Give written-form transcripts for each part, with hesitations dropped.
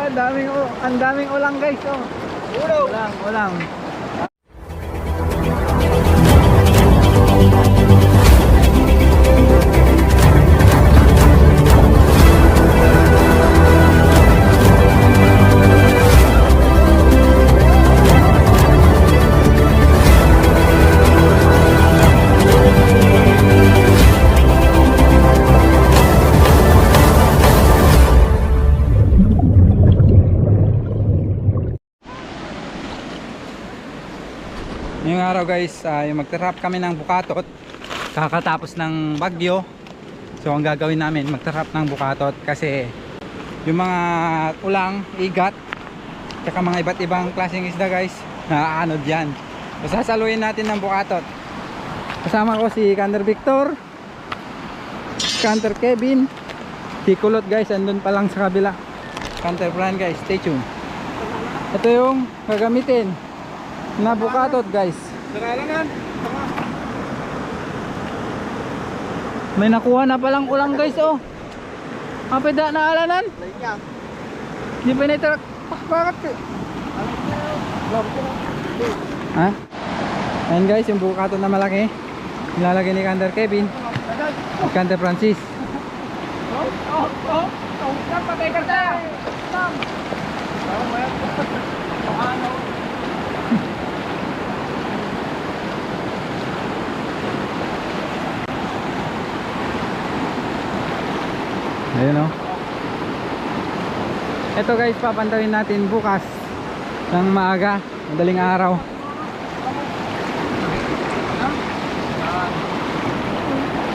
Ang daming ulang guys, oh. Ulang, ulang. Ngayong araw guys, yung magtrap kami ng Bukatot kakatapos ng bagyo. So ang gagawin namin, magtrap ng Bukatot kasi yung mga ulang, igat tsaka mga iba't ibang klaseng isda guys, naaanod yan. So sasaluhin natin ng Bukatot. Kasama ko si Canter Victor, Canter Kevin, si Kulot guys, andun pa lang sa kabila. Canter Fran guys, stay tuned. Ito yung gagamitin na Bukatot guys. May nakuha na palang ulang guys, oh. Apeda na alanan. Di pa nitrak. Bakit? Ha? Ayan guys, yung Bukatot na malaki nilalagay ni Canter Kevin at Canter Francis. Patay ka sa. Ayun, oh. Ito guys, papantawin natin bukas ng maaga, madaling araw.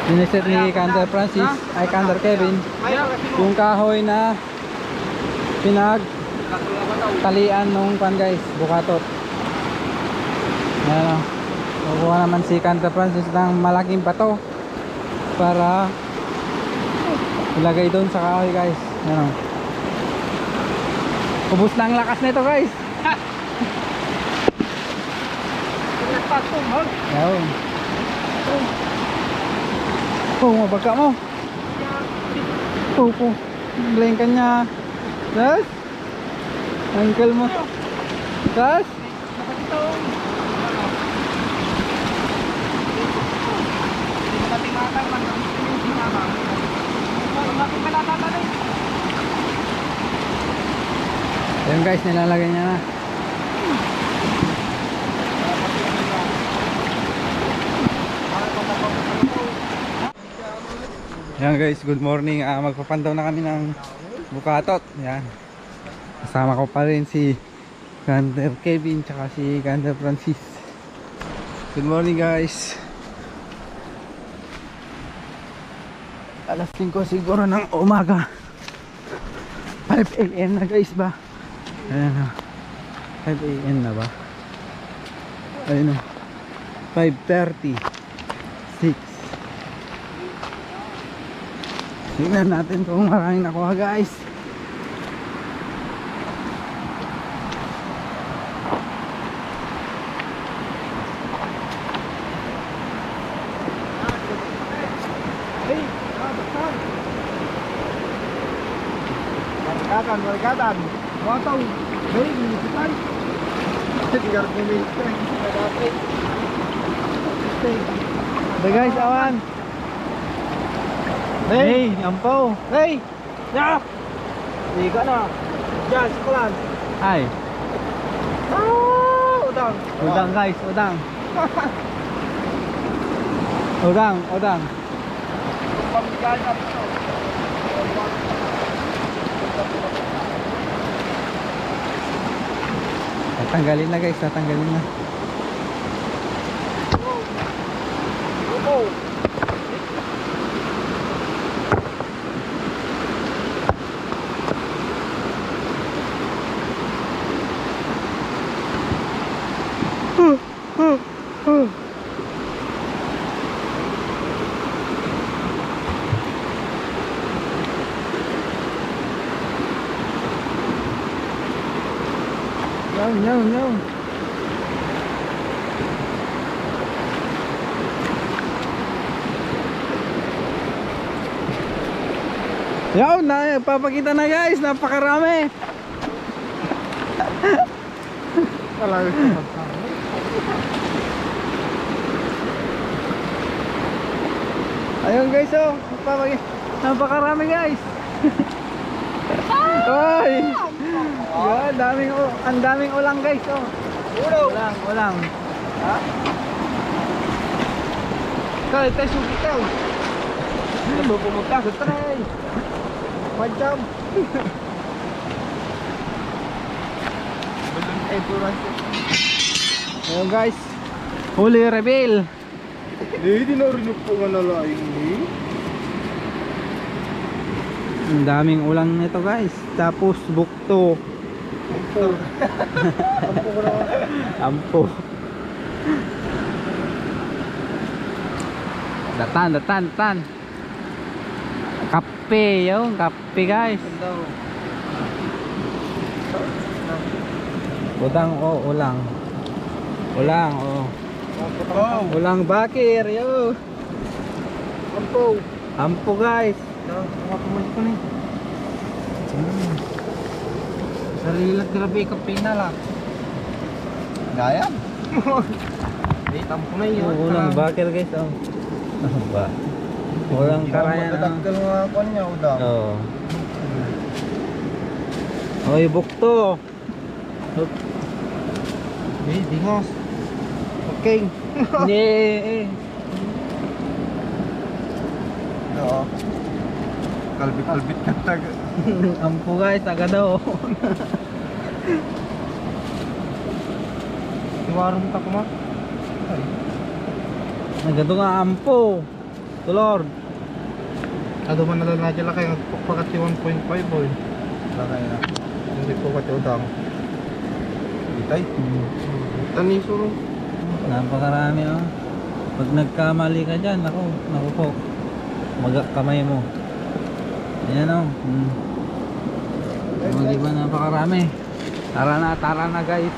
Siniset ni Canter Francis ay Canter Kevin yung kahoy na pinagtalian nung pan guys, Bukatot. Ayan, oh. Kukuha naman si Canter Francis ng malaking bato para ilagay doon sa kahoy guys. Ano? Ubus na ang lakas nito guys. Ayun. Oh, mabagka mo. Oh. Blank ka niya. Das? Uncle mo. Das? Ayan guys, nilalagay niya na. Ayan guys, good morning. Magpapandaw na kami ng Bukatot. Ayan. Kasama ko pa rin si Canter Kevin tsaka si Canter Francis. Good morning guys. Alas 5 siguro ng umaga. 5 AM na guys ba? Ayan na. 5 AM na ba? Ayun o. 5:30. 6. Tingnan natin kung maraming nakuha guys. Barikatan, watau, baik ni kita. Tinggal ni kita. Guys, awan. Hey, ampaw. Hey, ya. Tiga na. Ya, sekolah. Hai. Udang. Udang guys, udang. Udang. Tatanggalin na guys, tatanggalin na. No. Yan, papakita na guys, napakarami. Talaga ito pagkama. Ayun guys, oh. Napakarami guys. Ay! Yan, ang daming ulang guys, oh. Ulang. Ha? Tayo suki ka. Ano pumunta? Try. Macam. Belum informasi. Ayun guys. Huli reveal. Hindi narinig po nga nalaing ni. Ang daming ulang nito guys. Tapos bukto. Ampo. Ampo ko naman. Ampo. Datan. Kape, yung kape guys. Udang, oh, ulang. Ulang, oh. Oh. Ulang bakir, yo. Ampo. Ampo guys. Mga pumunta ko ni. Sarilat grabe kape na lang. Gaya? Eh, tampo na yun. Oh, ulang bakir guys, oh. Ano ba? Ulang karayan, oh. Madagdagal nga ako niya, udang. Oh. Oy, bukto. Eh, dingos. Okay. Yeah. Oo. Kalbit-kalbit ka taga. Ampo guys, aga daw. Iwarong ta ko ma. Ay. Nagado nga ampo. Tulor. Ado man na lang dyan kayo pagkati 1.5 boy. Bakay na. Hindi po kati udang. Itay. Tani suro. Napakarami, oh. Pag nagkamali ka dyan, naku po. Kamay mo. Ayan, oh. Mag-iba, napakarami. Tara na guys.